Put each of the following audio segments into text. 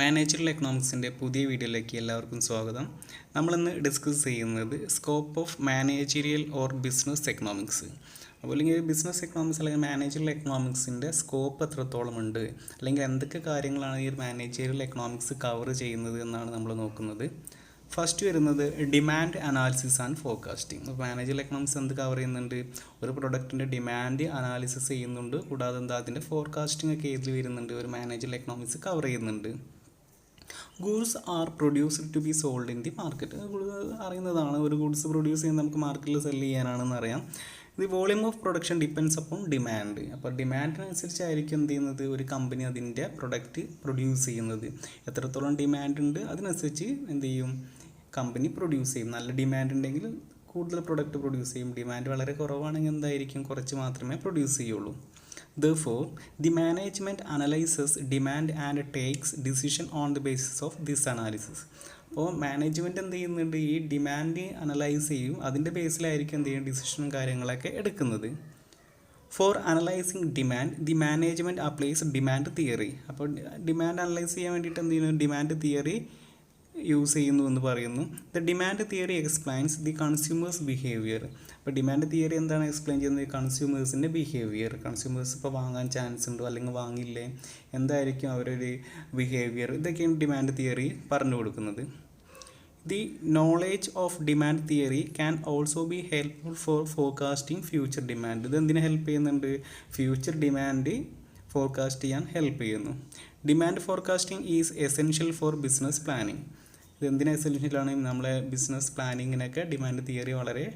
Managerial എക്കണോമിക്സിൻ്റെ പുതിയ വീഡിയോയിലേക്ക് എല്ലാവർക്കും സ്വാഗതം. നമ്മളിന്ന് ഡിസ്കസ് ചെയ്യുന്നത് scope of managerial or business economics. അപ്പോൾ അല്ലെങ്കിൽ ബിസിനസ് എക്കണോമിക്സ് അല്ലെങ്കിൽ മാനേജറൽ എക്കണോമിക്സിൻ്റെ സ്കോപ്പ് എത്രത്തോളം ഉണ്ട്, അല്ലെങ്കിൽ എന്തൊക്കെ കാര്യങ്ങളാണ് ഈ മാനേജറിയൽ എക്കണോമിക്സ് കവർ ചെയ്യുന്നത് എന്നാണ് നമ്മൾ നോക്കുന്നത്. ഫസ്റ്റ് വരുന്നത് ഡിമാൻഡ് അനാലിസിസ് ആൻഡ് ഫോർകാസ്റ്റിംഗ്. അപ്പോൾ മാനേജറൽ എക്കണോമിക്സ് എന്ത് കവർ ചെയ്യുന്നുണ്ട്? ഒരു പ്രൊഡക്റ്റിൻ്റെ ഡിമാൻഡ് അനാലിസിസ് ചെയ്യുന്നുണ്ട്, കൂടാതെ എന്താ അതിൻ്റെ ഫോർകാസ്റ്റിംഗ് ഒക്കെ ഏതിൽ വരുന്നുണ്ട്? ഒരു മാനേജറൽ എക്കണോമിക്സ് കവർ ചെയ്യുന്നുണ്ട്. Goods are produced to be sold in the market. അറിയുന്നതാണ്, ഒരു ഗുഡ്സ് പ്രൊഡ്യൂസ് ചെയ്യുന്ന നമുക്ക് മാർക്കറ്റിൽ സെല്ല് ചെയ്യാനാണെന്ന് അറിയാം. The volume of production depends upon demand. അപ്പോൾ ഡിമാൻഡിനനുസരിച്ചായിരിക്കും എന്ത് ചെയ്യുന്നത്, ഒരു കമ്പനി അതിൻ്റെ പ്രൊഡക്റ്റ് പ്രൊഡ്യൂസ് ചെയ്യുന്നത്. എത്രത്തോളം ഡിമാൻഡ് ഉണ്ട് അതിനനുസരിച്ച് എന്ത് ചെയ്യും, കമ്പനി പ്രൊഡ്യൂസ് ചെയ്യും. നല്ല ഡിമാൻഡ് ഉണ്ടെങ്കിൽ കൂടുതൽ പ്രൊഡക്റ്റ് പ്രൊഡ്യൂസ് ചെയ്യും. ഡിമാൻഡ് വളരെ കുറവാണെങ്കിൽ എന്തായിരിക്കും, കുറച്ച് മാത്രമേ പ്രൊഡ്യൂസ് ചെയ്യുള്ളൂ. Therefore, the management analyzes demand and takes decision on the basis of this analysis. അപ്പോൾ മാനേജ്മെൻറ്റ് എന്ത് ചെയ്യുന്നുണ്ട്, ഈ ഡിമാൻഡ് അനലൈസ് ചെയ്യും, അതിൻ്റെ ബേസിലായിരിക്കും എന്ത് ചെയ്യും ഡിസിഷനും കാര്യങ്ങളൊക്കെ എടുക്കുന്നത്. For analysing demand the management applies demand theory. അപ്പോൾ ഡിമാൻഡ് അനലൈസ് ചെയ്യാൻ വേണ്ടിയിട്ട് എന്ത് ചെയ്യുന്നു, ഡിമാൻഡ് തിയറി യൂസ് ചെയ്യുന്നു എന്ന് പറയുന്നു. The demand theory explains the consumers behaviour. അപ്പോൾ ഡിമാൻഡ് തിയറി എന്താണ് എക്സ്പ്ലെയിൻ ചെയ്യുന്നത്? കൺസ്യൂമേഴ്സിൻ്റെ ബിഹേവിയർ. കൺസ്യൂമേഴ്സ് ഇപ്പോൾ വാങ്ങാൻ ചാൻസ് ഉണ്ടോ അല്ലെങ്കിൽ വാങ്ങില്ലേ, എന്തായിരിക്കും അവരൊരു ബിഹേവിയർ, ഇതൊക്കെയാണ് ഡിമാൻഡ് തിയറി പറഞ്ഞു കൊടുക്കുന്നത്. The knowledge of demand theory can also be helpful for forecasting future demand. ഇത് എന്തിനെ ഹെൽപ്പ് ചെയ്യുന്നുണ്ട്? ഫ്യൂച്ചർ ഡിമാൻഡ് ഫോർകാസ്റ്റ് ചെയ്യാൻ ഹെൽപ്പ് ചെയ്യുന്നു. Demand forecasting is essential for business planning. ഇത് എന്തിനാ എസെൻഷ്യലാണ്? നമ്മളെ ബിസിനസ് പ്ലാനിങ്ങിനൊക്കെ ഡിമാൻഡ് തിയറി വളരെ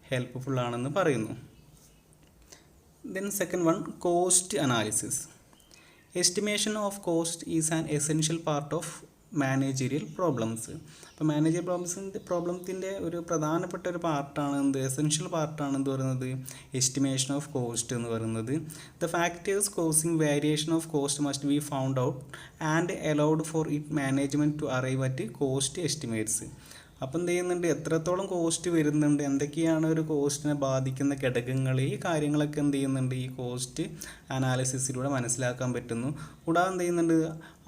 ഹെൽപ്ഫുൾ ആണെന്ന് പറയുന്നു. Then second one, cost analysis. Estimation of cost is an essential part of managerial problems. അപ്പോൾ മാനേജറിയൽ പ്രോബ്ലത്തിൻ്റെ ഒരു പ്രധാനപ്പെട്ട ഒരു പാർട്ടാണ് എന്ത്, എസെൻഷ്യൽ പാർട്ടാണ് എന്ത് പറയുന്നത്, എസ്റ്റിമേഷൻ ഓഫ് കോസ്റ്റ് എന്ന് പറയുന്നത്. The factors causing variation of cost must be found out and allowed for it management to arrive at cost estimates. അപ്പം എന്ത് ചെയ്യുന്നുണ്ട്, എത്രത്തോളം കോസ്റ്റ് വരുന്നുണ്ട്, എന്തൊക്കെയാണ് ഒരു കോസ്റ്റിനെ ബാധിക്കുന്ന ഘടകങ്ങൾ, ഈ കാര്യങ്ങളൊക്കെ എന്ത് ചെയ്യുന്നുണ്ട്, ഈ കോസ്റ്റ് അനാലിസിസിലൂടെ മനസ്സിലാക്കാൻ പറ്റുന്നു. കൂടാതെ എന്ത് ചെയ്യുന്നുണ്ട്,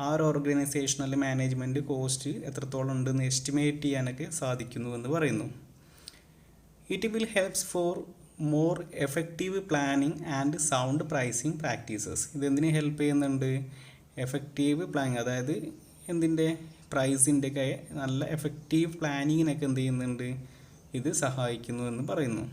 ആ ഒരു ഓർഗനൈസേഷൻ അല്ലെങ്കിൽ മാനേജ്മെൻറ്റ് കോസ്റ്റ് എത്രത്തോളം ഉണ്ടെന്ന് എസ്റ്റിമേറ്റ് ചെയ്യാനൊക്കെ സാധിക്കുന്നു എന്ന് പറയുന്നു. It will helps for more effective planning and sound pricing practices. ഇതെന്തിനെ ഹെൽപ്പ് ചെയ്യുന്നുണ്ട്? എഫക്റ്റീവ് പ്ലാനിങ്, അതായത് എന്തിൻ്റെ, പ്രൈസിൻ്റെ ഒക്കെ നല്ല എഫക്റ്റീവ് പ്ലാനിങ്ങിനൊക്കെ എന്ത് ചെയ്യുന്നുണ്ട്, ഇത് സഹായിക്കുന്നു എന്ന് പറയുന്നു.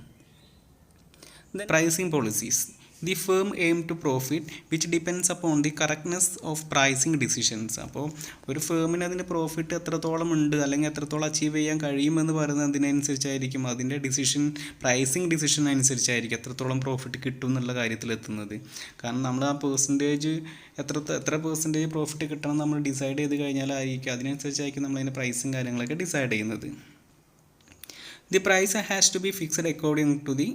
Pricing policies. The firm aim to profit which depends upon the correctness of pricing decisions. അപ്പോൾ ഒരു ഫേമിന് അതിൻ്റെ പ്രോഫിറ്റ് എത്രത്തോളം ഉണ്ട് അല്ലെങ്കിൽ എത്രത്തോളം അച്ചീവ് ചെയ്യാൻ കഴിയുമെന്ന് പറയുന്നതിനനുസരിച്ചായിരിക്കും അതിൻ്റെ പ്രൈസിങ് ഡിസിഷൻ അനുസരിച്ചായിരിക്കും എത്രത്തോളം പ്രോഫിറ്റ് കിട്ടും എന്നുള്ള കാര്യത്തിലെത്തുന്നത്. കാരണം നമ്മൾ ആ പെർസെൻറ്റേജ് എത്ര പെർസെൻറ്റേജ് പ്രോഫിറ്റ് കിട്ടണം നമ്മൾ ഡിസൈഡ് ചെയ്ത് കഴിഞ്ഞാലായിരിക്കും, അതിനനുസരിച്ചായിരിക്കും നമ്മളതിൻ്റെ പ്രൈസും കാര്യങ്ങളൊക്കെ ഡിസൈഡ് ചെയ്യുന്നത്. The price has to be fixed according to the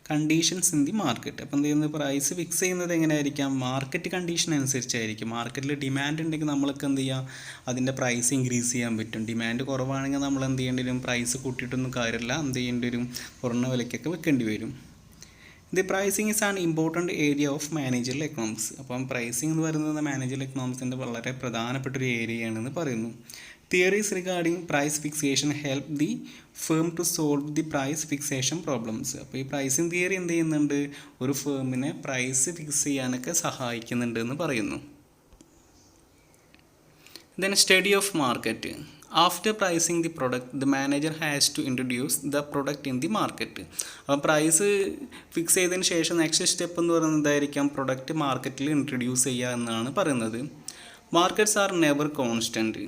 conditions in the market. അപ്പോൾ എന്ത് ചെയ്യുന്നത്, പ്രൈസ് ഫിക്സ് ചെയ്യുന്നത് എങ്ങനെയായിരിക്കാം, മാർക്കറ്റ് കണ്ടീഷൻ അനുസരിച്ചായിരിക്കും. മാർക്കറ്റിൽ ഡിമാൻഡ് ഉണ്ടെങ്കിൽ നമ്മൾക്ക് എന്ത് ചെയ്യാം, അതിൻ്റെ പ്രൈസ് ഇൻക്രീസ് ചെയ്യാൻ പറ്റും. ഡിമാൻഡ് കുറവാണെങ്കിൽ നമ്മൾ എന്ത് ചെയ്യേണ്ടി വരും, പ്രൈസ് കൂട്ടിയിട്ടൊന്നും കാര്യമില്ല, എന്ത് ചെയ്യേണ്ടി വരും, കുറഞ്ഞ വിലയ്ക്കൊക്കെ വെക്കേണ്ടി വരും. The pricing is an important area of managerial economics. അപ്പം പ്രൈസിങ് എന്ന് പറയുന്നത് മാനേജറൽ എക്കണോമിക്സിൻ്റെ വളരെ പ്രധാനപ്പെട്ടൊരു ഏരിയയാണെന്ന് പറയുന്നു. Theories regarding price fixation help the firm to solve the price fixation problems. അപ്പോൾ ഈ പ്രൈസിങ് തിയറി എന്ത് ചെയ്യുന്നുണ്ട്, ഒരു ഫേമിനെ പ്രൈസ് ഫിക്സ് ചെയ്യാനൊക്കെ സഹായിക്കുന്നുണ്ട് എന്ന് പറയുന്നു. Then study of market. After pricing the product the manager has to introduce the product in the market. അപ്പോൾ പ്രൈസ് ഫിക്സ് ചെയ്തതിന് ശേഷം നെക്സ്റ്റ് സ്റ്റെപ്പ് എന്ന് പറയുന്നതായിരിക്കാം പ്രൊഡക്റ്റ് മാർക്കറ്റിൽ ഇൻട്രൊഡ്യൂസ് ചെയ്യുക എന്നാണ് പറയുന്നത്. Markets R never constant.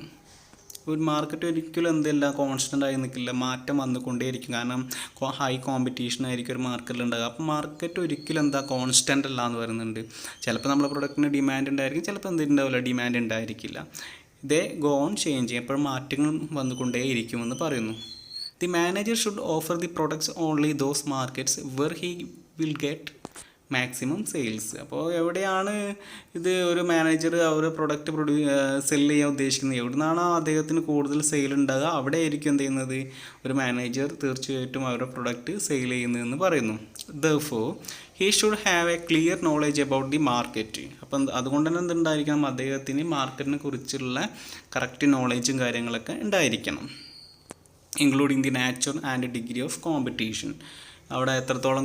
ഒരു മാർക്കറ്റ് ഒരിക്കലും എന്തെല്ലാം കോൺസ്റ്റൻ്റ് ആയി നിൽക്കില്ല, മാറ്റം വന്നുകൊണ്ടേയിരിക്കും. കാരണം ഹൈ കോമ്പറ്റീഷൻ ആയിരിക്കും ഒരു മാർക്കറ്റിൽ ഉണ്ടാകുക. അപ്പോൾ മാർക്കറ്റ് ഒരിക്കലും എന്താ കോൺസ്റ്റൻ്റ് അല്ല എന്ന് പറയുന്നുണ്ട്. ചിലപ്പോൾ നമ്മളെ പ്രൊഡക്റ്റിന് ഡിമാൻഡ് ഉണ്ടായിരിക്കും, ചിലപ്പോൾ എന്തുണ്ടാവില്ല, ഡിമാൻഡ് ഉണ്ടായിരിക്കില്ല. ദേ ഗോ ഓൺ ചേഞ്ച് ചെയ്യും, എപ്പോഴും മാറ്റങ്ങൾ വന്നുകൊണ്ടേയിരിക്കുമെന്ന് പറയുന്നു. The manager should offer the products only those markets were he will get maximum sales. അപ്പോൾ എവിടെയാണ് ഇത് ഒരു മാനേജർ ഒരു പ്രൊഡക്റ്റ് സെല് ചെയ്യാൻ ഉദ്ദേശിക്കുന്നത്, എവിടെ നിന്നാണോ അദ്ദേഹത്തിന് കൂടുതൽ സെയിൽ ഉണ്ടാകുക അവിടെ ആയിരിക്കും എന്ത് ചെയ്യുന്നത് ഒരു മാനേജർ തീർച്ചയായിട്ടും അവരുടെ പ്രൊഡക്റ്റ് സെയിൽ ചെയ്യുന്നതെന്ന് പറയുന്നു. Therefore he should have a clear knowledge about the market. അപ്പം അതുകൊണ്ട് തന്നെ എന്തുണ്ടായിരിക്കണം, അദ്ദേഹത്തിന് മാർക്കറ്റിനെ കുറിച്ചുള്ള കറക്റ്റ് നോളേജും കാര്യങ്ങളൊക്കെ ഉണ്ടായിരിക്കണം. Including the nature and degree of competition. അവിടെ എത്രത്തോളം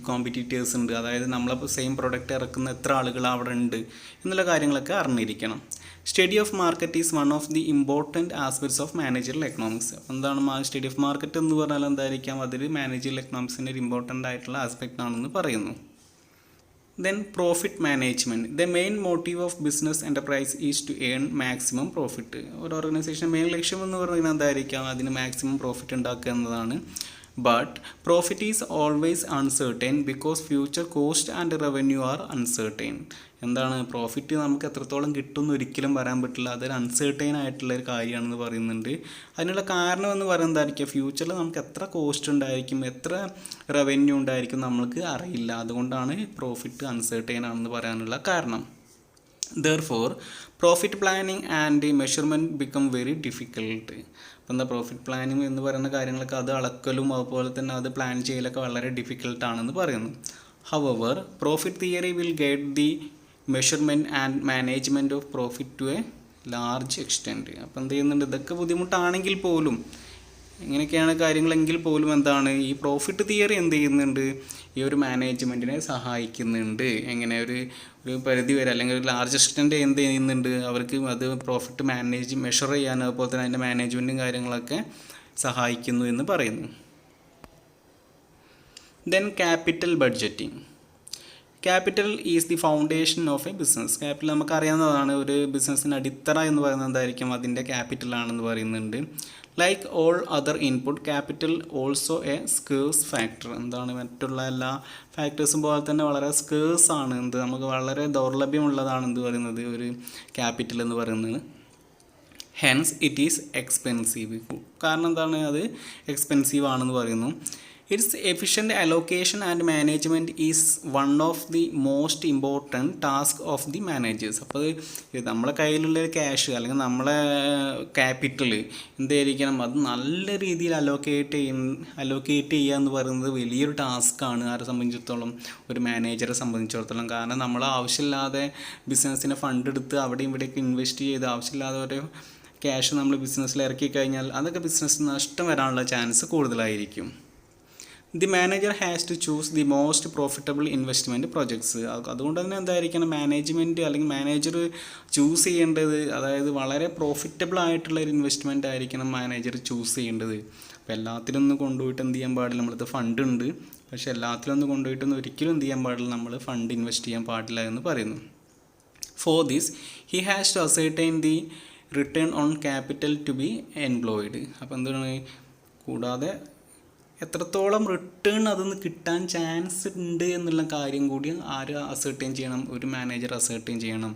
കോമ്പറ്റീറ്റേഴ്സ് ഉണ്ട്, അതായത് നമ്മളിപ്പോൾ സെയിം പ്രൊഡക്റ്റ് ഇറക്കുന്ന എത്ര ആളുകൾ അവിടെ ഉണ്ട് എന്നുള്ള കാര്യങ്ങളൊക്കെ അറിഞ്ഞിരിക്കണം. Study of market is one of the important aspects of managerial economics. എന്താണ് സ്റ്റഡി ഓഫ് മാർക്കറ്റ് എന്ന് പറഞ്ഞാൽ എന്തായിരിക്കാം, അതിൽ മാനേജറൽ എക്കണോമിക്സിൻ്റെ ഒരു ഇമ്പോർട്ടൻ്റ് ആയിട്ടുള്ള ആസ്പെക്റ്റ് ആണെന്ന് പറയുന്നു. Then profit management. The main motive of business enterprise is to earn maximum profit. ഒരു ഓർഗനൈസേഷൻ മെയിൻ ലക്ഷ്യം എന്ന് പറയുന്നത് എന്തായിരിക്കാം, അതിന് മാക്സിമം പ്രോഫിറ്റ് ഉണ്ടാക്കുക എന്നതാണ്. But profit is always uncertain because future cost and revenue are uncertain. എന്താണ് പ്രോഫിറ്റ് നമുക്ക് എത്രത്തോളം കിട്ടുമെന്ന് ഒരിക്കലും പറയാൻ പറ്റില്ല, അതൊരു അൺസേർട്ടൈൻ ആയിട്ടുള്ള ഒരു കാര്യമാണെന്ന് പറയുന്നുണ്ട്. അതിനുള്ള കാരണം എന്ന് പറയുന്നത് എന്തായിരിക്കും, ഫ്യൂച്ചറിൽ നമുക്ക് എത്ര കോസ്റ്റ് ഉണ്ടായിരിക്കും, എത്ര റവന്യൂ ഉണ്ടായിരിക്കും നമ്മൾക്ക് അറിയില്ല. അതുകൊണ്ടാണ് പ്രോഫിറ്റ് അൺസേർട്ടൈൻ ആണെന്ന് പറയാനുള്ള കാരണം. Therefore profit planning and measurement become very difficult. അപ്പം എന്താ പ്രോഫിറ്റ് പ്ലാനിങ് എന്ന് പറയുന്ന കാര്യങ്ങളൊക്കെ അത് അളക്കലും അതുപോലെ തന്നെ അത് പ്ലാൻ ചെയ്യലൊക്കെ വളരെ ഡിഫിക്കൽട്ടാണെന്ന് പറയുന്നു. However profit theory will guide the measurement and management of profit to a large extent. അപ്പം എന്ത് ചെയ്യുന്നുണ്ട്, ഇതൊക്കെ ബുദ്ധിമുട്ടാണെങ്കിൽ പോലും ഇങ്ങനെയൊക്കെയാണ് കാര്യങ്ങളെങ്കിൽ പോലും എന്താണ് ഈ പ്രോഫിറ്റ് തിയറി എന്ത് ചെയ്യുന്നുണ്ട്, ഈ ഒരു മാനേജ്മെൻറ്റിനെ സഹായിക്കുന്നുണ്ട്. എങ്ങനെ ഒരു പരിധി വരെ അല്ലെങ്കിൽ ഒരു ലാർജ് എക്സ്റ്റെൻറ്റ് എന്ത് ചെയ്യുന്നുണ്ട്, അവർക്ക് അത് പ്രോഫിറ്റ് മെഷർ ചെയ്യാൻ അതുപോലെ തന്നെ അതിൻ്റെ മാനേജ്മെൻറ്റും കാര്യങ്ങളൊക്കെ സഹായിക്കുന്നു എന്ന് പറയുന്നു. Then capital budgeting. Capital is the foundation of a business. Capital നമുക്കറിയാവുന്നതാണ്, ഒരു ബിസിനസ്സിൻ്റെ അടിത്തറ എന്ന് പറയുന്നത് എന്തായിരിക്കും, അതിൻ്റെ ക്യാപിറ്റലാണെന്ന് പറയുന്നുണ്ട്. Like all other input capital also A scarce factor. എന്താണ് മറ്റുള്ള എല്ലാ ഫാക്ടേഴ്സും പോലെ തന്നെ വളരെ സ്കേഴ്സ് ആണ്, എന്ത് നമുക്ക് വളരെ ദൗർലഭ്യമുള്ളതാണ് എന്ത് പറയുന്നത് ഒരു ക്യാപിറ്റൽ എന്ന് പറയുന്നത്. Hence it is expensive. കാരണം എന്താണ്, അത് എക്സ്പെൻസീവ് ആണെന്ന് പറയുന്നു. It's efficient allocation and management is one of the most important task of the managers. അപ്പോൾ നമ്മളെ കയ്യിലുള്ള ക്യാഷ് അല്ലെങ്കിൽ നമ്മളെ ക്യാപിറ്റൽ എന്തായിരിക്കണം, അത് നല്ല രീതിയിൽ അലോക്കേറ്റ് ചെയ്യുക എന്ന് പറയുന്നത് വലിയൊരു ടാസ്ക്കാണ് ആരെ സംബന്ധിച്ചിടത്തോളം, ഒരു മാനേജറെ സംബന്ധിച്ചിടത്തോളം. കാരണം നമ്മൾ ആവശ്യമില്ലാതെ ബിസിനസ്സിനെ ഫണ്ട് എടുത്ത് അവിടെയും ഇവിടെയൊക്കെ ഇൻവെസ്റ്റ് ചെയ്ത് ആവശ്യമില്ലാതെ ഒരു ക്യാഷ് നമ്മൾ ബിസിനസ്സിൽ ഇറക്കി കഴിഞ്ഞാൽ അതൊക്കെ ബിസിനസ്സിന് നഷ്ടം വരാനുള്ള ചാൻസ് കൂടുതലായിരിക്കും. The manager has to choose the most profitable investment projects. അതുകൊണ്ട് തന്നെ എന്തായിരിക്കണം, മാനേജ്മെൻറ്റ് അല്ലെങ്കിൽ മാനേജർ ചൂസ് ചെയ്യേണ്ടത്, അതായത് വളരെ പ്രോഫിറ്റബിൾ ആയിട്ടുള്ള ഒരു ഇൻവെസ്റ്റ്മെൻറ്റ് ആയിരിക്കണം മാനേജർ ചൂസ് ചെയ്യേണ്ടത്. അപ്പോൾ എല്ലാത്തിലൊന്നും കൊണ്ടുപോയിട്ട് എന്ത് ചെയ്യാൻ പാടില്ല, നമ്മളത് ഫണ്ട് ഉണ്ട് പക്ഷേ എല്ലാത്തിലൊന്നും കൊണ്ടുപോയിട്ടൊന്നും ഒരിക്കലും എന്ത് ചെയ്യാൻ പാടില്ല, നമ്മൾ ഫണ്ട് ഇൻവെസ്റ്റ് ചെയ്യാൻ പാടില്ല എന്ന് പറയുന്നു. For this he has to ascertain the return on capital to be employed. അപ്പോൾ എന്താണ്, കൂടാതെ എത്രത്തോളം റിട്ടേൺ അതൊന്ന് കിട്ടാൻ ചാൻസ് ഉണ്ട് എന്നുള്ള കാര്യം കൂടി ആര് അസർട്ടൈൻ ചെയ്യണം, ഒരു മാനേജർ അസർട്ടൈൻ ചെയ്യണം.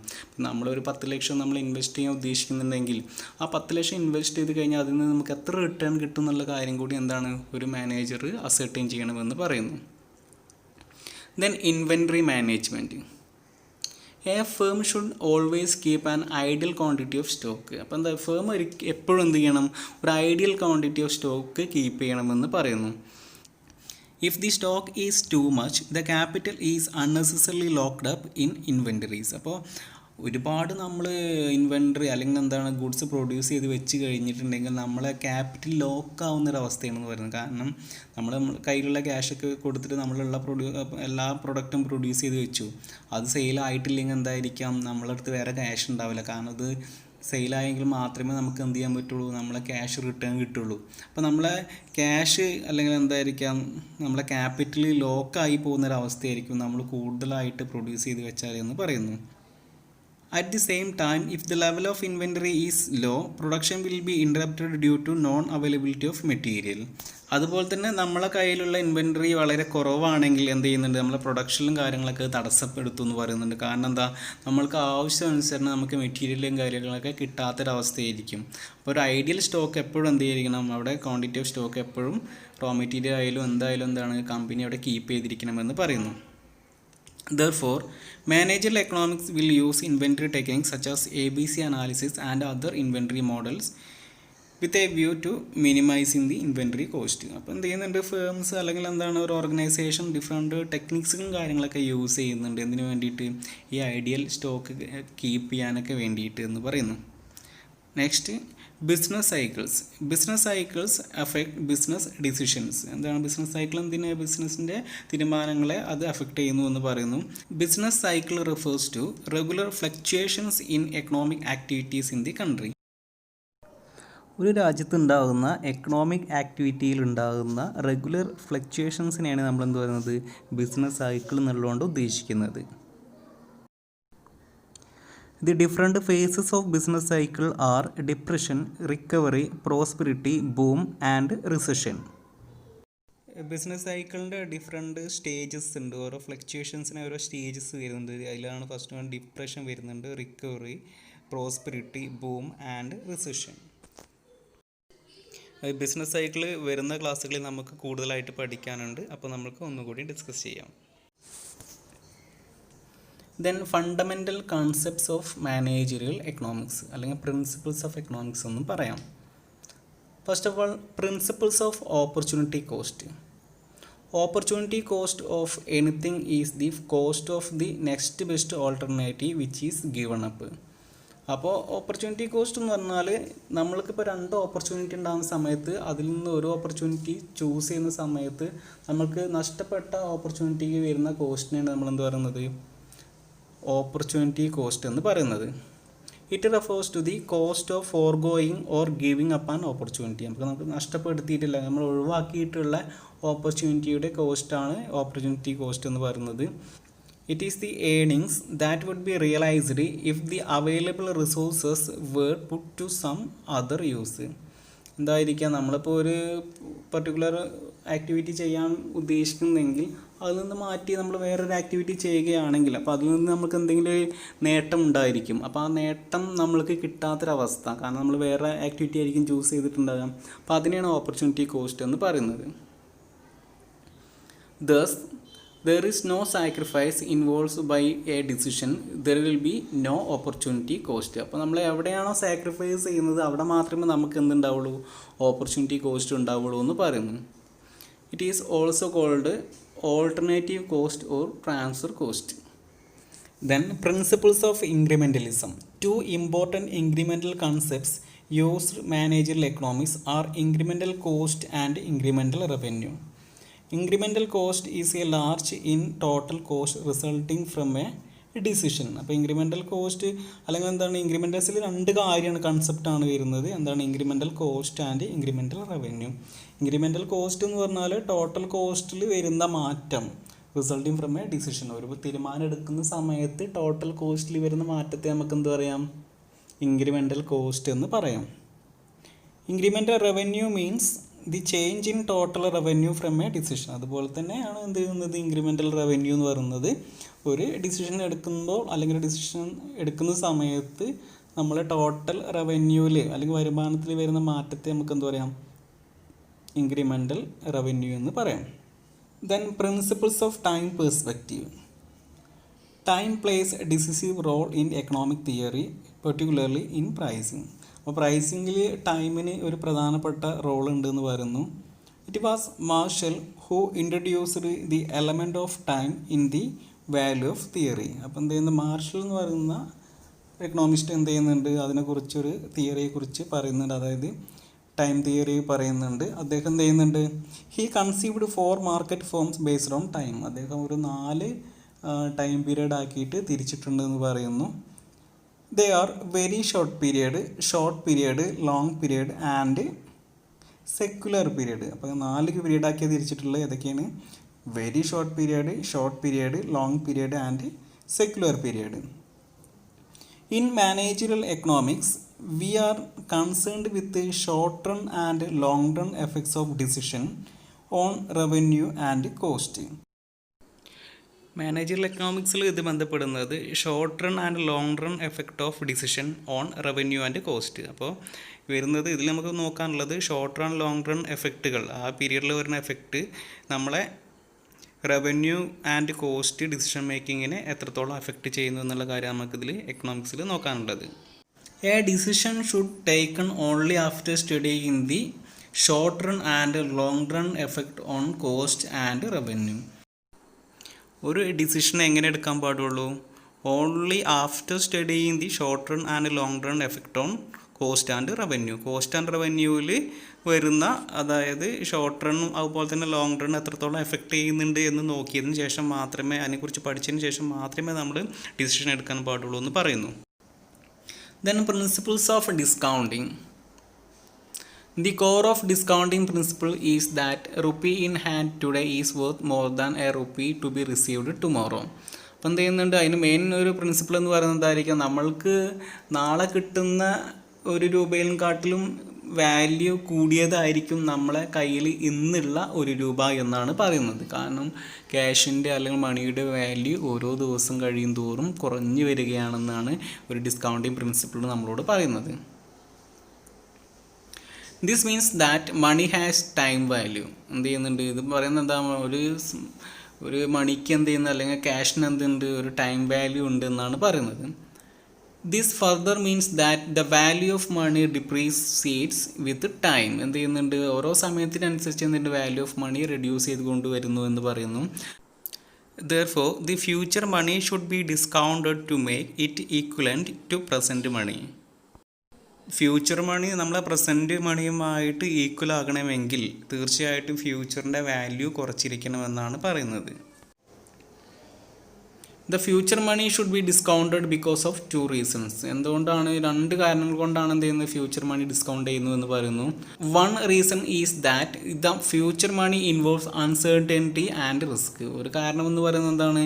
നമ്മളൊരു 10 ലക്ഷം നമ്മൾ ഇൻവെസ്റ്റ് ചെയ്യാൻ ഉദ്ദേശിക്കുന്നുണ്ടെങ്കിൽ ആ 10 ലക്ഷം ഇൻവെസ്റ്റ് ചെയ്ത് കഴിഞ്ഞാൽ അതിൽ നിന്ന് നമുക്ക് എത്ര റിട്ടേൺ കിട്ടും എന്നുള്ള കാര്യം കൂടി എന്താണ് ഒരു മാനേജർ അസർട്ടൈൻ ചെയ്യണമെന്ന് പറയുന്നു. Then inventory management. A firm should always keep an ideal quantity of stock. അപ്പോൾ എന്താ ഫേം എപ്പോഴും എന്ത് ചെയ്യണം, ഒരു ideal quantity of stock keep ചെയ്യണമെന്ന് പറയുന്നു. If the stock is too much the capital is unnecessarily locked up in inventories. അപ്പോൾ ഒരുപാട് നമ്മൾ ഇൻവെൻറ്ററി അല്ലെങ്കിൽ എന്താണ് ഗുഡ്സ് പ്രൊഡ്യൂസ് ചെയ്ത് വെച്ച് കഴിഞ്ഞിട്ടുണ്ടെങ്കിൽ നമ്മളെ ക്യാപിറ്റൽ ലോക്കാവുന്നൊരവസ്ഥയാണെന്ന് പറയുന്നത്. കാരണം നമ്മൾ കയ്യിലുള്ള ക്യാഷൊക്കെ കൊടുത്തിട്ട് നമ്മളുള്ള എല്ലാ പ്രൊഡക്റ്റും പ്രൊഡ്യൂസ് ചെയ്ത് വെച്ചു, അത് സെയിലായിട്ടില്ലെങ്കിൽ എന്തായിരിക്കാം, നമ്മളടുത്ത് വേറെ ക്യാഷ് ഉണ്ടാവില്ല. കാരണം അത് സെയിലായെങ്കിൽ മാത്രമേ നമുക്ക് എന്ത് ചെയ്യാൻ പറ്റുള്ളൂ, നമ്മളെ ക്യാഷ് റിട്ടേൺ കിട്ടുള്ളൂ. അപ്പോൾ നമ്മളെ ക്യാഷ് അല്ലെങ്കിൽ എന്തായിരിക്കാം, നമ്മളെ ക്യാപിറ്റൽ ലോക്കായി പോകുന്നൊരവസ്ഥയായിരിക്കും നമ്മൾ കൂടുതലായിട്ട് പ്രൊഡ്യൂസ് ചെയ്ത് വെച്ചാൽ എന്ന് പറയുന്നു. At the same time, if the level of inventory is low, production will be interrupted due to non-availability of material. അതുപോലെ തന്നെ നമ്മളെ കയ്യിലുള്ള ഇൻവെൻറ്ററി വളരെ കുറവാണെങ്കിൽ എന്ത് ചെയ്യുന്നുണ്ട്, നമ്മളെ പ്രൊഡക്ഷനിലും കാര്യങ്ങളൊക്കെ തടസ്സപ്പെടുത്തും എന്ന് പറയുന്നുണ്ട്. കാരണം എന്താ, നമ്മൾക്ക് ആവശ്യമനുസരണം നമുക്ക് മെറ്റീരിയലും കാര്യങ്ങളൊക്കെ കിട്ടാത്തൊരവസ്ഥയായിരിക്കും. അപ്പോൾ ഒരു ഐഡിയൽ സ്റ്റോക്ക് എപ്പോഴും എന്ത് ചെയ്തിരിക്കണം, അവിടെ ക്വാണ്ടിറ്റി ഓഫ് സ്റ്റോക്ക് എപ്പോഴും റോ മെറ്റീരിയൽ ആയാലും എന്തായാലും എന്താണ് കമ്പനി അവിടെ കീപ്പ് ചെയ്തിരിക്കണമെന്ന് പറയുന്നു. Therefore, managerial economics will use inventory techniques such as ABC analysis and other inventory models with a view to minimizing the inventory cost. അപ്പോൾ എന്ത് ചെയ്യുന്നുണ്ട്, ഫേംസ് അല്ലെങ്കിൽ എന്താണ് ഒരു ഓർഗനൈസേഷൻ ഡിഫറെൻറ്റ് ടെക്നിക്സുകളും കാര്യങ്ങളൊക്കെ യൂസ് ചെയ്യുന്നുണ്ട് എന്തിനു വേണ്ടിയിട്ട്, ഈ ഐഡിയൽ സ്റ്റോക്ക് കീപ്പ് ചെയ്യാനൊക്കെ വേണ്ടിയിട്ട് എന്ന് പറയുന്നു. Next, business cycles. Business cycles affect business decisions. എന്താണ് ബിസിനസ് സൈക്കിൾ? എന്തിനെ ബിസിനസ്സിൻ്റെ തീരുമാനങ്ങളെ അത് അഫക്റ്റ് ചെയ്യുന്നു എന്ന് പറയുന്നു. Business cycle refers to regular fluctuations in economic activities in the country. ഒരു രാജ്യത്തുണ്ടാകുന്ന എക്കണോമിക് ആക്ടിവിറ്റിയിൽ ഉണ്ടാകുന്ന റെഗുലർ ഫ്ലക്ച്വേഷൻസിനെയാണ് നമ്മൾ എന്ത് പറയുന്നത്, ബിസിനസ് സൈക്കിൾ എന്നുള്ളതുകൊണ്ട് ഉദ്ദേശിക്കുന്നത്. The different phases of business cycle are depression, recovery, prosperity, boom and recession. Business സൈക്കിളിൻ്റെ ഡിഫറെൻറ്റ് സ്റ്റേജസ് ഉണ്ട്. ഓരോ ഫ്ലക്ച്വേഷൻസിന് ഓരോ സ്റ്റേജസ് വരുന്നുണ്ട്. അതിലാണ് ഫസ്റ്റ് വൺ ഡിപ്രഷൻ വരുന്നുണ്ട്, recovery, prosperity, boom and recession. Business cycle വരുന്ന ക്ലാസ്സുകളിൽ നമുക്ക് കൂടുതലായിട്ട് പഠിക്കാനുണ്ട്. അപ്പോൾ നമുക്ക് ഒന്നുകൂടി ഡിസ്കസ് ചെയ്യാം. Then fundamental concepts of managerial economics അല്ലെങ്കിൽ പ്രിൻസിപ്പിൾസ് ഓഫ് എക്കണോമിക്സ് എന്നും പറയാം. First of all, principles of opportunity cost. Opportunity cost of anything is the cost of the next best alternative which is given up. അപ്പോൾ opportunity cost എന്ന് പറഞ്ഞാൽ നമ്മൾക്കിപ്പോൾ 2 opportunity ഉണ്ടാകുന്ന സമയത്ത് അതിൽ നിന്ന് ഒരു ഓപ്പർച്യൂണിറ്റി ചൂസ് ചെയ്യുന്ന സമയത്ത് നമ്മൾക്ക് നഷ്ടപ്പെട്ട ഓപ്പർച്യൂണിറ്റിക്ക് വരുന്ന കോസ്റ്റിനെയാണ് നമ്മളെന്ത് പറയുന്നത്, ഓപ്പർച്യൂണിറ്റി കോസ്റ്റ് എന്ന് പറയുന്നത്. It refers to the cost of forgoing or giving up an opportunity. നമുക്ക് നഷ്ടപ്പെടുത്തിയിട്ടില്ല, നമ്മൾ ഒഴിവാക്കിയിട്ടുള്ള ഓപ്പർച്യൂണിറ്റിയുടെ കോസ്റ്റാണ് ഓപ്പർച്യൂണിറ്റി കോസ്റ്റ് എന്ന് പറയുന്നത്. It is the earnings that would be realized if the available resources were put to some other use. എന്തായിരിക്കാം, നമ്മളിപ്പോൾ ഒരു particular activity ചെയ്യാൻ ഉദ്ദേശിക്കുന്നെങ്കിൽ അതിൽ നിന്ന് മാറ്റി നമ്മൾ വേറൊരു ആക്ടിവിറ്റി ചെയ്യുകയാണെങ്കിൽ അപ്പോൾ അതിൽ നിന്ന് നമുക്ക് എന്തെങ്കിലും ഒരു നേട്ടം ഉണ്ടായിരിക്കും. അപ്പോൾ ആ നേട്ടം നമ്മൾക്ക് കിട്ടാത്തൊരവസ്ഥ, കാരണം നമ്മൾ വേറെ ആക്ടിവിറ്റി ആയിരിക്കും ചൂസ് ചെയ്തിട്ടുണ്ടാകാം. അപ്പോൾ അതിനെയാണ് ഓപ്പർച്യൂണിറ്റി കോസ്റ്റ് എന്ന് പറയുന്നത്. Thus, there is no sacrifice involved by a decision, there will be no opportunity cost. അപ്പോൾ നമ്മൾ എവിടെയാണോ സാക്രിഫൈസ് ചെയ്യുന്നത് അവിടെ മാത്രമേ നമുക്ക് എന്തുണ്ടാവുള്ളൂ, ഓപ്പർച്യൂണിറ്റി കോസ്റ്റ് ഉണ്ടാവുള്ളൂ എന്ന് പറയുന്നു. It is also called alternative cost or transfer cost. Then principles of incrementalism. 2 important incremental concepts used managerial economics are incremental cost and incremental revenue. Incremental cost is a large in total cost resulting from a decision. അപ്പോൾ incremental cost അല്ലെങ്കിൽ എന്താണ്, ഇൻക്രിമെൻ്റൽസിൽ 2 കാര്യമാണ്, കൺസെപ്റ്റാണ് വരുന്നത്. എന്താണ് incremental cost and incremental revenue. Incremental cost എന്ന് പറഞ്ഞാൽ total കോസ്റ്റിൽ വരുന്ന മാറ്റം, റിസൾട്ടിങ് ഫ്രം എ ഡിസിഷൻ. ഒരു തീരുമാനം എടുക്കുന്ന സമയത്ത് ടോട്ടൽ കോസ്റ്റിൽ വരുന്ന മാറ്റത്തെ നമുക്ക് എന്ത് പറയാം, ഇൻക്രിമെൻ്റൽ കോസ്റ്റ് എന്ന് പറയാം. Incremental revenue means the change in total revenue from A decision. അതുപോലെ തന്നെയാണ് എന്ത് ചെയ്യുന്നത്, ഇൻക്രിമെൻ്റൽ റവന്യൂ എന്ന് പറയുന്നത്. ഒരു ഡിസിഷൻ എടുക്കുമ്പോൾ അല്ലെങ്കിൽ ഡിസിഷൻ എടുക്കുന്ന സമയത്ത് നമ്മൾ ടോട്ടൽ റവന്യൂവിൽ അല്ലെങ്കിൽ വരുമാനത്തിൽ വരുന്ന മാറ്റത്തെ നമുക്ക് എന്ത് പറയാം, ഇൻക്രിമെൻ്റൽ റവന്യൂ എന്ന് പറയാം. Then principles of time perspective. Time plays a decisive role in economic theory, particularly in pricing. അപ്പോൾ പ്രൈസിങ്ങിൽ ടൈമിന് ഒരു പ്രധാനപ്പെട്ട റോൾ ഉണ്ടെന്ന് പറയുന്നു. It was Marshall who introduced the element of time in the value of theory. അപ്പോൾ എന്ത് ചെയ്യുന്നത്, മാർഷൽ എന്ന് പറയുന്ന എക്കണോമിസ്റ്റ് എന്ത് ചെയ്യുന്നുണ്ട്, അതിനെക്കുറിച്ചൊരു തിയറിയെക്കുറിച്ച് പറയുന്നുണ്ട്, അതായത് ടൈം തിയറി പറയുന്നുണ്ട്. അദ്ദേഹം എന്ത് ചെയ്യുന്നുണ്ട്, he conceived 4 market forms based on time. അദ്ദേഹം ഒരു 4 ടൈം പീരീഡ് ആക്കിയിട്ട് തിരിച്ചിട്ടുണ്ട് എന്ന് പറയുന്നു. They are very short period, long period and secular period. അപ്പോൾ 4 പീരീഡ് ആക്കി തിരിച്ചിട്ടുള്ളത് ഏതൊക്കെയാണ്, very short period, long period and secular period. In managerial economics we are concerned with the short run and long run effects of decision on revenue and cost. Managerial എക്കണോമിക്സിൽ ഇത് ബന്ധപ്പെടുന്നത് short run and long run effect of decision on revenue and cost. അപ്പോൾ വരുന്നത് ഇതിൽ നമുക്ക് നോക്കാനുള്ളത് short run long run എഫക്റ്റുകൾ, ആ പീരീഡിൽ വരുന്ന എഫക്റ്റ് നമ്മളെ റവന്യൂ ആൻഡ് കോസ്റ്റ് ഡിസിഷൻ മേക്കിങ്ങിനെ എത്രത്തോളം അഫക്റ്റ് ചെയ്യുന്നു എന്നുള്ള കാര്യം നമുക്കിതിൽ എക്കണോമിക്സിൽ നോക്കാനുള്ളത്. A decision should taken only after studying the short run and long run effect on cost and revenue. ഒരു ഡിസിഷൻ എങ്ങനെ എടുക്കാൻ പാടുള്ളൂ? Only after studying the short run and long run effect on cost and revenue. Cost and റവന്യൂവിൽ വരുന്ന, അതായത് short റണ്ണും അതുപോലെ തന്നെ long run എത്രത്തോളം എഫക്റ്റ് ചെയ്യുന്നുണ്ട് എന്ന് നോക്കിയതിന് ശേഷം മാത്രമേ, അതിനെക്കുറിച്ച് പഠിച്ചതിന് ശേഷം മാത്രമേ നമ്മൾ ഡിസിഷൻ എടുക്കാൻ പാടുള്ളൂ എന്ന് പറയുന്നു. Then principles of discounting. The core of discounting principle is that rupee in hand today is worth more than a rupee to be received tomorrow. അപ്പം എന്ത് ചെയ്യുന്നുണ്ട്, അതിന് മെയിൻ ഒരു പ്രിൻസിപ്പിൾ എന്ന് പറയുന്നതായിരിക്കും, നമ്മൾക്ക് നാളെ കിട്ടുന്ന ഒരു രൂപയിലും കാട്ടിലും വാല്യൂ കൂടിയതായിരിക്കും നമ്മളെ കയ്യിൽ ഇന്നുള്ള ഒരു രൂപ എന്നാണ് പറയുന്നത്. കാരണം ക്യാഷിൻ്റെ അല്ലെങ്കിൽ മണിയുടെ വാല്യൂ ഓരോ ദിവസം കഴിയും തോറും കുറഞ്ഞു വരികയാണെന്നാണ് ഒരു ഡിസ്കൗണ്ടിങ് പ്രിൻസിപ്പിൾ നമ്മളോട് പറയുന്നത്. This means that money has time value. എന്ത് ചെയ്യുന്നുണ്ട്, ഇത് പറയുന്നത് എന്താ, ഒരു മണിക്ക് എന്ത് ചെയ്യുന്നത്, അല്ലെങ്കിൽ ക്യാഷിന് എന്തുണ്ട്, ഒരു ടൈം വാല്യൂ ഉണ്ട് എന്നാണ് പറയുന്നത്. This further means that the value of money depreciates with time. എന്ത് ചെയ്യുന്നുണ്ട്, ഓരോ സമയത്തിനനുസരിച്ച് എന്തിൻ്റെ വാല്യൂ ഓഫ് മണി റെഡ്യൂസ് ചെയ്ത് കൊണ്ടുവരുന്നു എന്ന് പറയുന്നു. Therefore, the future money should be discounted to make it equivalent to present money. Future money നമ്മളെ പ്രസൻറ്റ് മണിയുമായിട്ട് ഈക്വൽ ആകണമെങ്കിൽ തീർച്ചയായിട്ടും ഫ്യൂച്ചറിൻ്റെ വാല്യൂ കുറച്ചിരിക്കണമെന്നാണ് പറയുന്നത്. The future money should be discounted because of 2 reasons. എന്തുകൊണ്ടാണ്, 2 കാരണങ്ങൾ കൊണ്ടാണ് എന്ത് ചെയ്യുന്നത്, ഫ്യൂച്ചർ മണി ഡിസ്കൗണ്ട് ചെയ്യുന്നു എന്ന് പറയുന്നു. 1 reason is that the future money involves uncertainty and risk. ഒരു കാരണം എന്ന് പറയുന്നത് എന്താണ്,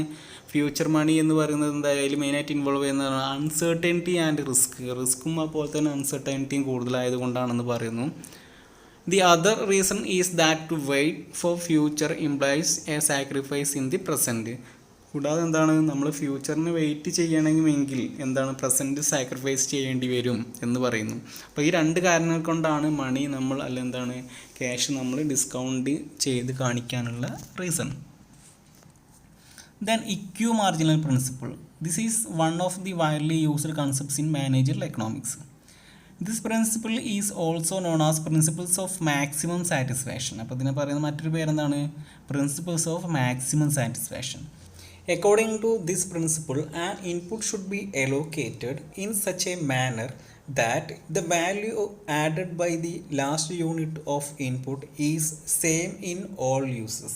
ഫ്യൂച്ചർ മണി എന്ന് പറയുന്നത് എന്തായാലും മെയിനായിട്ട് ഇൻവോൾവ് ചെയ്യുന്നതാണ് അൺസർട്ടനിറ്റി ആൻഡ് റിസ്ക്കും അതുപോലെ തന്നെ അൺസർട്ടനിറ്റിയും കൂടുതലായതുകൊണ്ടാണെന്ന് പറയുന്നു. The other reason is that to wait for future implies a sacrifice in the present. കൂടാതെ എന്താണ്, നമ്മൾ ഫ്യൂച്ചറിന് വെയിറ്റ് ചെയ്യണമെങ്കിൽ എന്താണ്, പ്രസൻറ്റ് സാക്രിഫൈസ് ചെയ്യേണ്ടി വരും എന്ന് പറയുന്നു. അപ്പോൾ ഈ 2 കാരണങ്ങൾ കൊണ്ടാണ് മണി നമ്മൾ എന്താണ് ക്യാഷ് നമ്മൾ ഡിസ്കൗണ്ട് ചെയ്ത് കാണിക്കാനുള്ള reason. Then equimarginal principle. This is one of the widely used concepts in managerial economics. This principle is also known as principles of maximum satisfaction. അപ്പോൾ ഇതിനെ പറയുന്ന മറ്റൊരു പേരെന്താണ്, principles of maximum satisfaction. According to this principle, an input should be allocated in such a manner that the value added by the last unit of input is same in all uses.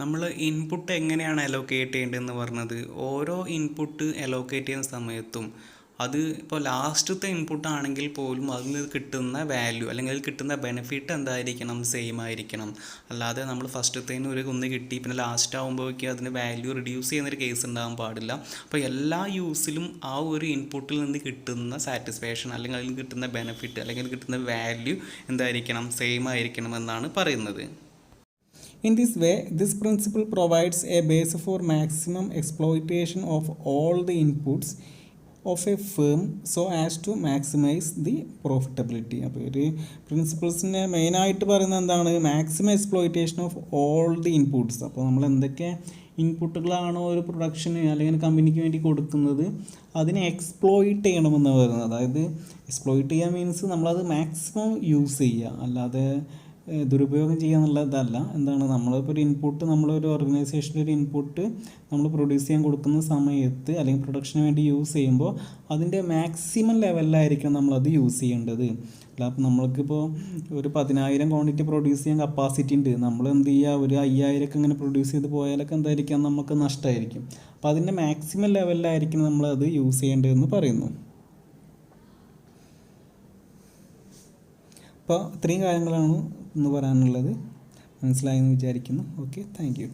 നമ്മൾ input എങ്ങനെയാണ് allocate ചെയ്യേണ്ടതെന്ന് പറഞ്ഞത്, ഓരോ input allocate ചെയ്യുന്ന സമയത്തും അത് ഇപ്പോൾ ലാസ്റ്റത്തെ ഇൻപുട്ട് ആണെങ്കിൽ പോലും അതിൽ കിട്ടുന്ന വാല്യൂ അല്ലെങ്കിൽ അതിൽ കിട്ടുന്ന ബെനിഫിറ്റ് എന്തായിരിക്കണം, സെയിം ആയിരിക്കണം. അല്ലാതെ നമ്മൾ ഫസ്റ്റത്തേന് ഒരു കിട്ടി പിന്നെ ലാസ്റ്റ് ആകുമ്പോഴേക്കും അതിന് വാല്യൂ റിഡ്യൂസ് ചെയ്യുന്നൊരു കേസ് ഉണ്ടാകാൻ പാടില്ല. അപ്പോൾ എല്ലാ യൂസിലും ആ ഒരു ഇൻപുട്ടിൽ നിന്ന് കിട്ടുന്ന സാറ്റിസ്ഫാക്ഷൻ അല്ലെങ്കിൽ അതിൽ കിട്ടുന്ന ബെനിഫിറ്റ് അല്ലെങ്കിൽ കിട്ടുന്ന വാല്യൂ എന്തായിരിക്കണം, സെയിം ആയിരിക്കണം എന്നാണ് പറയുന്നത്. In this way, this principle provides a base for maximum exploitation of all the inputs of a firm so as to maximize the profitability. അപ്പോൾ ഒരു പ്രിൻസിപ്പിൾസിനെ മെയിനായിട്ട് പറയുന്നത് എന്താണ്, maximum exploitation of all the inputs. അപ്പോൾ നമ്മൾ എന്തൊക്കെ ഇൻപുട്ടുകളാണോ ഒരു പ്രൊഡക്ഷന് അല്ലെങ്കിൽ കമ്പനിക്ക് വേണ്ടി കൊടുക്കുന്നത് അതിനെ എക്സ്പ്ലോയിറ്റ് ചെയ്യണമെന്ന് പറയുന്നത്. അതായത് എക്സ്പ്ലോയിറ്റ് ചെയ്യുക മീൻസ് നമ്മളത് മാക്സിമം യൂസ് ചെയ്യുക, അല്ലാതെ ദുരുപയോഗം ചെയ്യുക എന്നുള്ളതല്ല. എന്താണ്, നമ്മളിപ്പോൾ ഒരു ഇൻപുട്ട്, നമ്മളൊരു ഓർഗനൈസേഷനിൽ ഒരു ഇൻപുട്ട് നമ്മൾ പ്രൊഡ്യൂസ് ചെയ്യാൻ കൊടുക്കുന്ന സമയത്ത് അല്ലെങ്കിൽ പ്രൊഡക്ഷന് വേണ്ടി യൂസ് ചെയ്യുമ്പോൾ അതിൻ്റെ മാക്സിമം ലെവലിലായിരിക്കണം നമ്മളത് യൂസ് ചെയ്യേണ്ടത്. അല്ല, അപ്പോൾ നമ്മൾക്കിപ്പോൾ ഒരു 10,000 ക്വാണ്ടിറ്റി പ്രൊഡ്യൂസ് ചെയ്യാൻ കപ്പാസിറ്റി ഉണ്ട്, നമ്മൾ എന്ത് ചെയ്യുക, ഒരു 5,000 ഇങ്ങനെ പ്രൊഡ്യൂസ് ചെയ്ത് പോയാലൊക്കെ എന്തായിരിക്കാം, നമുക്ക് നഷ്ടമായിരിക്കും. അപ്പോൾ അതിൻ്റെ മാക്സിമം ലെവലിലായിരിക്കണം നമ്മളത് യൂസ് ചെയ്യേണ്ടതെന്ന് പറയുന്നു. അപ്പോൾ ഇത്രയും കാര്യങ്ങളാണ് എന്ന് പറയാനുള്ളത്. മനസ്സിലായെന്ന് വിചാരിക്കുന്നു. Okay, thank you.